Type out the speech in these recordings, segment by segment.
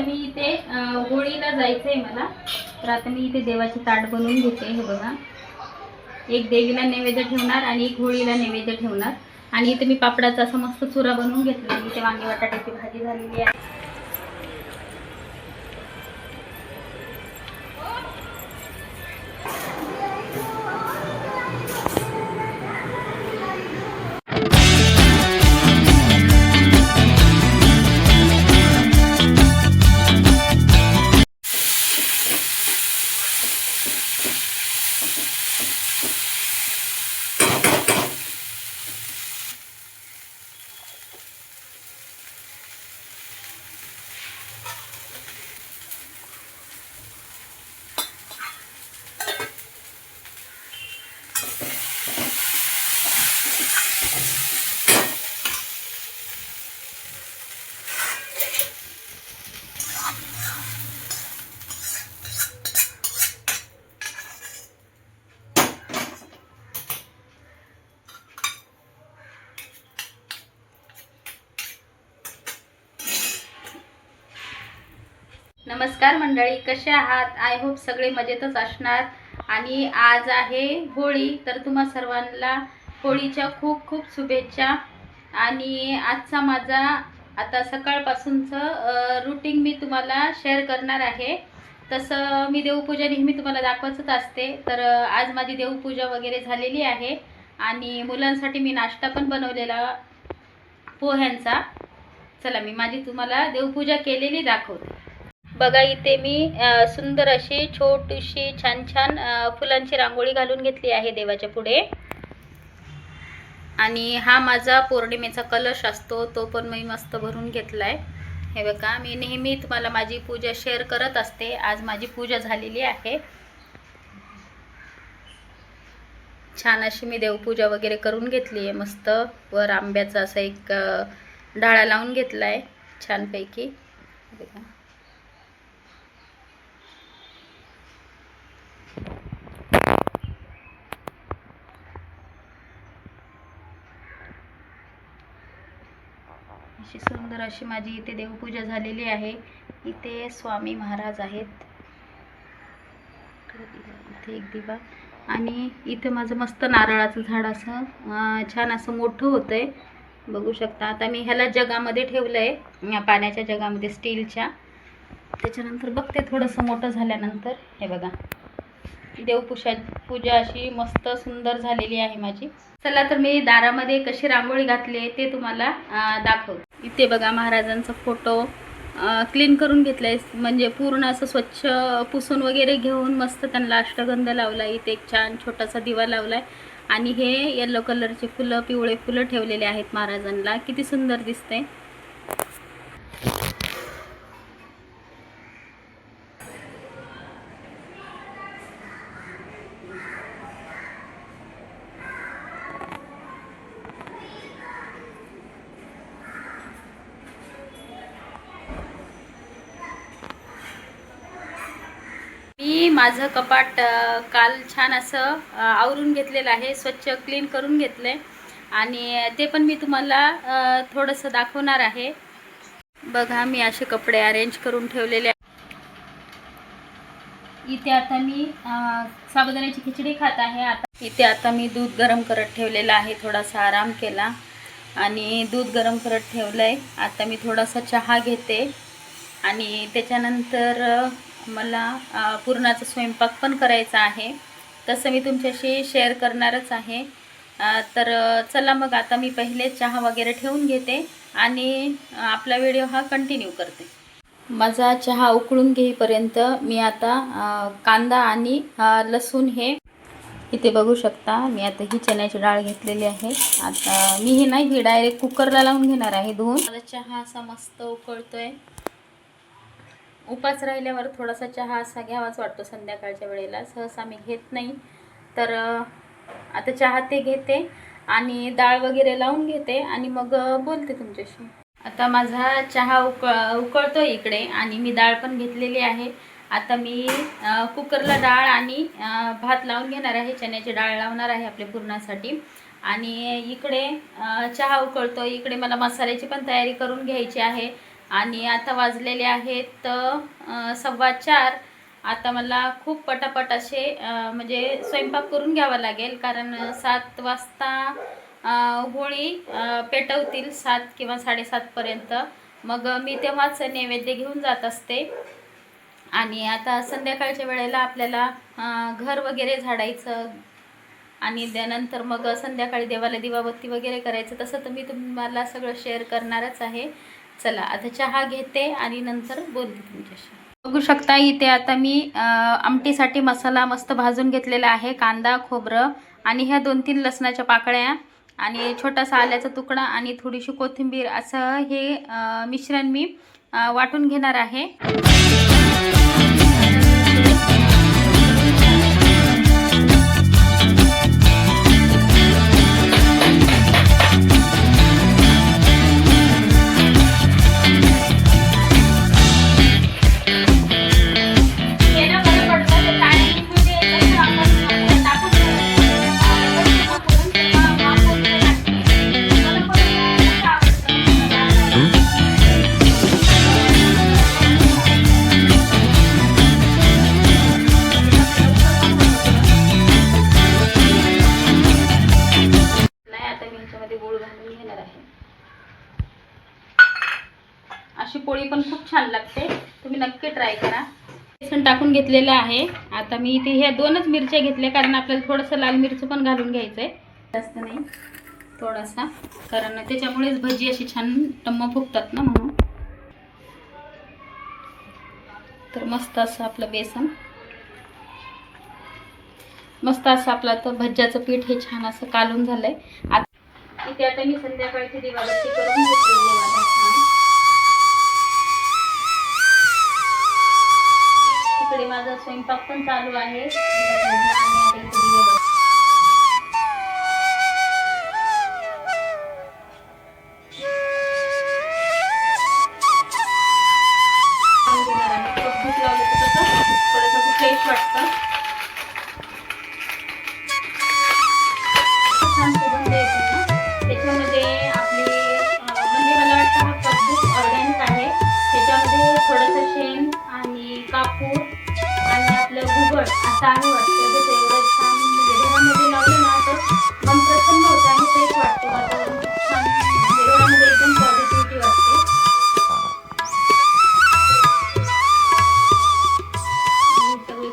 मी इथे होळीला जायचंय मला, तर आता मी इथे देवाचे ताट बनवून घेते. हे बघा, एक देवीला नैवेद्य ठेवणार आणि एक होळीला नैवेद्य ठेवणार. आणि इथे मी पापडाचा असा मस्त चुरा बनवून घेतला. इथे वांगी बटाट्याची भाजी झालेली आहे. नमस्कार मंडळी, कसे आहात? आय होप सगळे मजेतच असणार. आणि आज आहे होळी, तर तुम्हा सर्वांना होळीच्या खूप खूप शुभेच्छा. आणि आजचा माझा आता सकाळपासूनचं रुटीन मी तुम्हाला शेअर करणार आहे. तसं मी देवपूजा नेहमी तुम्हाला दाखवतच असते, तर आज माझी देवपूजा वगैरे झालेली आहे. आणि मुलांसाठी मी नाश्ता पण बनवलेला पोह्यांचा. चला मी माझी तुम्हाला देवपूजा केलेली दाखवते. बघा, इथे मी सुंदर अशी छोटीशी छान छान फुलांची रांगोळी घालून घेतली आहे देवाच्या पुढे. आणि हा माझा पौर्णिमेचा कलश असतो, तो पण मी मस्त भरून घेतलाय. हे बघा, मी नेहमी तुम्हाला माझी पूजा शेअर करत असते. आज माझी पूजा झालेली आहे. छान अशी मी देवपूजा वगैरे करून घेतली आहे. मस्त वर आंब्याचा असा एक डाळा लावून घेतलाय छानपैकी. बघा, अशी सुंदर अशी माझी इथे देवपूजा झालेली आहे. इथे स्वामी महाराज आहेत, इथे एक दिवा. आणि इथे माझं मस्त नारळाचं झाड असं छान असं मोठं होतंय, बघू शकता. आता मी ह्याला जगामध्ये ठेवलंय, पाण्याच्या जगामध्ये स्टीलच्या. त्याच्यानंतर बघते थोडंसं मोठं झाल्यानंतर. हे बघा, पूजा अशी मस्त सुंदर झालेली आहे माझी. चला तर मी दारामध्ये कशी रांगोळी घातली ते तुम्हाला दाखवते. इथे बघा, महाराजांचा फोटो क्लीन करून घेतलाय, म्हणजे पूर्ण असं स्वच्छ पुसून वगैरे घेऊन मस्त त्यांना अष्टगंध लावला. इथे एक छान छोटासा दिवा लावलाय. आणि हे येलो कलरचे फुलं, पिवळे फुलं ठेवलेले आहेत महाराजांना. किती सुंदर दिसते. मी माझं कपाट काल छान असं आवरून घेतलेलं आहे, स्वच्छ क्लीन करून घेतलंय. आणि ते पण मी तुम्हाला थोडंसं दाखवणार आहे. बघा, मी असे कपडे अरेंज करून ठेवलेले आहे. इथे आता मी साबुदाण्याची खिचडी खात आहे. इथे आता मी दूध गरम करत ठेवलेलं आहे. थोडासा आराम केला आणि दूध गरम करत ठेवलंय. आता मी थोडासा चहा घेते. आणि त्याच्यानंतर मला पुरणाचा स्वयंपाक पण करायचा आहे, तसं मी तुमच्याशी शेअर करणारच आहे. तर चला मग आता मी पहिले चहा वगैरे ठेवून घेते आणि आपला व्हिडिओ हा कंटिन्यू करते. माझा चहा उकळून घेईपर्यंत मी आता कांदा आणि लसूण हे इथे बघू शकता. मी आता ही चण्याची डाळ घेतलेली आहे. आता मी हे नाही, ही डायरेक्ट कुकरला लावून घेणार आहे धुवून. माझा चहा असा मस्त उकळतोय. उपास राहिल्यावर थोडासा चहा असा घ्यावाच वाटतो संध्याकाळच्या वेळेला, सहसा मी घेत नाही. तर आता चहा ते घेते आणि डाळ वगैरे लावून घेते आणि मग बोलते तुमच्याशी. आता माझा चहा उकळतो इकडे आणि मी डाळ पण घेतलेली आहे. आता मी कुकरला डाळ आणि भात लावून घेणार आहे. चण्याची डाळ लावणार आहे आपल्या पुरणासाठी. आणि इकडे चहा उकळतो, इकडे मला मसाल्याची पण तयारी करून घ्यायची आहे. आणि आता वाजलेले आहेत 4:15. आता मला खूप पटापट असे म्हणजे स्वयंपाक करून घ्यावा लागेल, कारण 7 वाजता होळी पेटवतील, 7 किंवा 7:30पर्यंत. मग मी तेव्हाच नैवेद्य घेऊन जात असते. आणि आता संध्याकाळच्या वेळेला आपल्याला घर वगैरे झाडायचं आणि त्यानंतर मग संध्याकाळी देवाला दिवाबत्ती वगैरे करायचं. तसं तर मी तुम्हाला सगळं शेअर करणारच आहे. चला आता चहा घेते आणि नंतर बोलते तुमच्याशी. बघू शकता इथे आता मी आमटीसाठी मसाला मस्त भाजून घेतलेला आहे. कांदा, खोबरं आणि ह्या 2-3 लसणाच्या पाकळ्या आणि छोटासा आल्याचा तुकडा आणि थोडीशी कोथिंबीर असं हे मिश्रण मी वाटून घेणार आहे. अशी पोळी पण खूप छान लागते, तुम्ही नक्की ट्राय करा. बेसन टाकून घेतलेलं आहे. आता मी इथे ह्या 2च मिरच्या घेतल्या, कारण आपल्याला थोडंसं लाल मिरची पण घालून घ्यायचं आहे, जास्त नाही, थोडासा, कारण त्याच्यामुळेच भजी अशी छान टम्म फुगतात ना, म्हणून. तर मस्त असं आपलं बेसन, मस्त असं आपलं तर भज्याचं पीठ हे छान असं कालून झालंय. इथे आता मी संध्याकाळची दिवाबत्ती करून घेतलेली आहे. इकडे माझा स्वयंपाक पण चालू आहे. थोडंसं फ्रेश वाटतं. छान सुगंध येतो ना त्याच्यामध्ये. आपले म्हणजे मला वाटतं हा कद्दूस ऑर्गॅनिक आहे. त्याच्यामध्ये थोडंसं शेण आणि कापूर आणि आपलं घुबड असं आहे वाटतं. जसं एवढं छान घरामध्ये लावलं ना तर मन प्रसन्न होतं आणि फ्रेश वाटतं. वातावरण खूप छान, घरामध्ये एकदम पॉझिटिव्हिटी वाटते.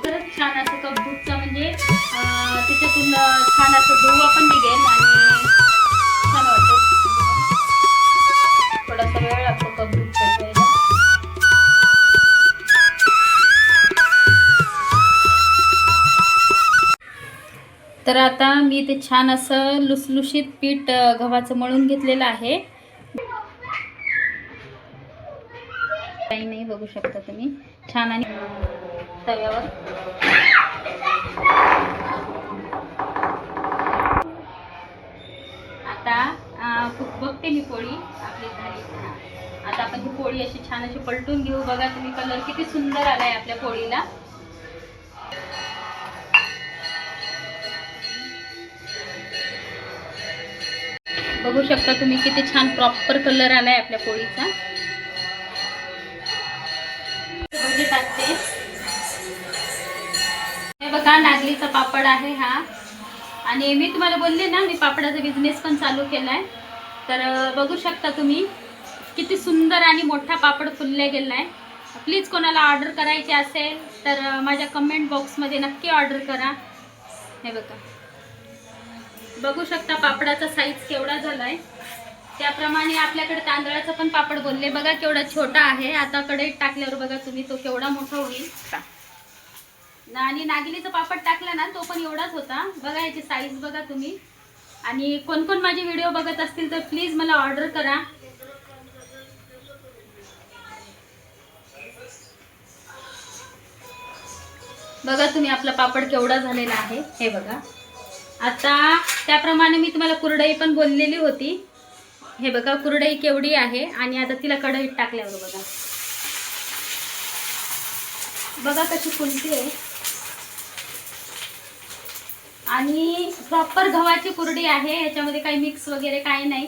खरंच छान असं कद्दूचं म्हणजे त्याच्यातून छान असं धुवा पण निघेल आणि छान वाटतं. थोडासा वेळ लागतो कद्दूच शिजवायला. तर आता मी ते छान असं लुसलुशीत पीठ गव्हाचं मळून घेतलेलं आहे. काही नाही, बघू शकता तुम्ही छान. आणि तव्यावर आता बघते मी पोळी आपली झाली. आता आपण ही पोळी अशी छान अशी पलटून घेऊ. बघा तुम्ही, कलर किती सुंदर आलाय आपल्या पोळीला. बघू शकता तुम्ही किती छान प्रॉपर कलर आलाय आपल्या पोळीचा. भजी टाकते. हे बघा नागलीचा पापड आहे हा. आणि मी तुम्हाला बोलले ना, मी पापडाचा बिझनेस पण चालू केलाय. तर बघू शकता तुम्ही किती सुंदर आणि मोठा पापड फुलले गेलाय. प्लीज कोणाला ऑर्डर करायची असेल तर माझ्या कमेंट बॉक्समध्ये नक्की ऑर्डर करा. हे बघा, बघू शकता पापडाचा साईज केवढा झालाय. त्याप्रमाणे आपल्याकडे तांदळाचा पण पापड बोलले. बघा केवढा छोटा आहे. आता कढईत टाकल्यावर बघा तुम्ही तो केवढा मोठा होईल. आणि नागलीचा पापड टाकला ना तो पण एवढाच होता. बघा याची साईज बघा तुम्ही. आणि कोण कोण माझे व्हिडिओ बघत असतील तर प्लीज मला ऑर्डर करा. बघा तुम्ही आपला पापड केवढा झालेला आहे. हे बघा. आता त्याप्रमाणे मी तुम्हाला कुरडई पण बोललेली होती. हे बघा कुरडई केवढी आहे. आणि आता तिला कढईत टाकल्यावर बघा, बघा कशी फुलते. आणि प्रॉपर गव्हाची कुरडी आहे. याच्यामध्ये काही मिक्स वगैरे काही नाही.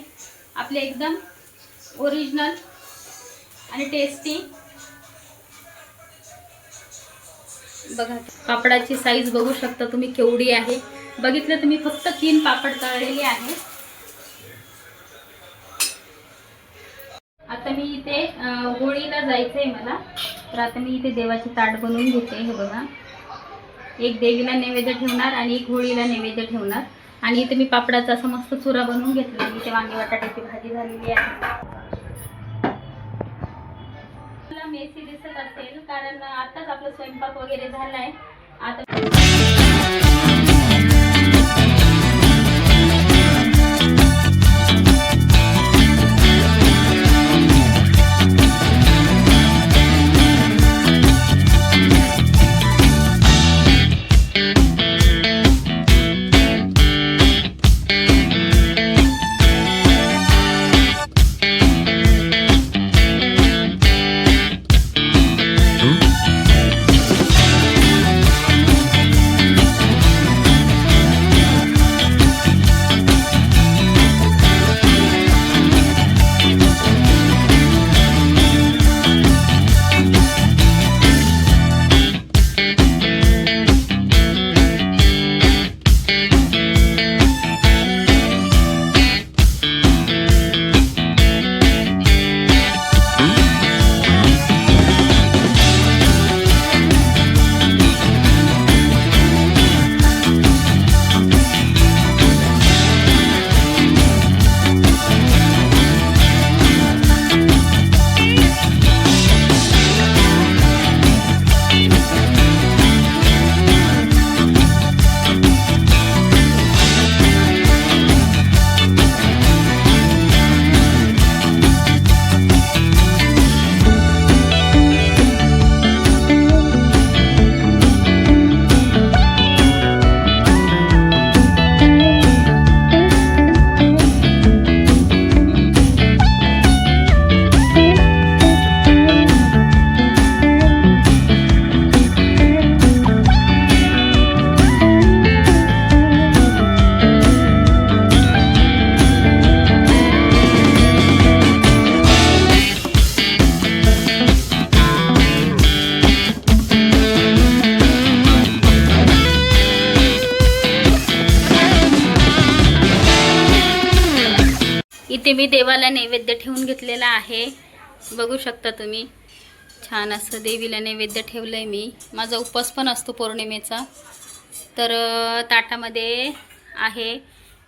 आपले एकदम ओरिजिनल आणि टेस्टी। बघा पापडाची साईज बघू शकता तुम्ही केवढी आहे। बघितलं तुम्ही, फक्त 3 पापड तळलेले आहे। आता मी इथे होळीला जायचंय मला, तर आता मी इथे देवाचे ताट बनवून घेते। हे बघा, एक देवीला नैवेद्य ठेवणार आणि एक होळीला नैवेद्य ठेवणार। आणि इथे मी पापडाचा असा मस्त चुरा बनवून घेतला। इथे वांगी बटाट्याची भाजी झालेली आहे। मला मेसी दिसत असेल कारण आताच आपला स्वयंपाक वगैरे झालाय। आता इथे मी देवाला नैवेद्य ठेवून घेतलेला आहे। बघू शकता तुम्ही, छान असं देवीला नैवेद्य ठेवलंय मी। माझा उपवास पण असतो पौर्णिमेचा। तर ताटामध्ये आहे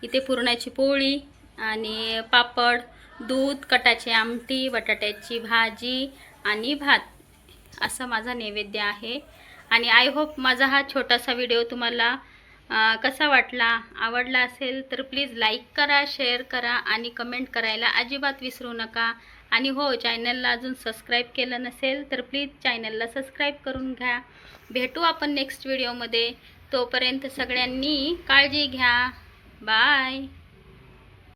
इथे पुरणाची पोळी आणि पापड, दूध, कटाची आमटी, बटाट्याची भाजी आणि भात, असा माझा नैवेद्य आहे। आणि आय होप माझा हा छोटासा व्हिडिओ तुम्हाला कसा वाटला, आवडला असेल तर प्लीज लाईक करा, शेअर करा आणि कमेंट करायला अजिबात विसरू नका। आणि हो, चॅनलला अजून सबस्क्राईब केलं नसेल तर प्लीज चॅनलला सबस्क्राईब करून घ्या। भेटू आपण नेक्स्ट व्हिडिओमध्ये। तोपर्यंत सगळ्यांनी काळजी घ्या। बाय।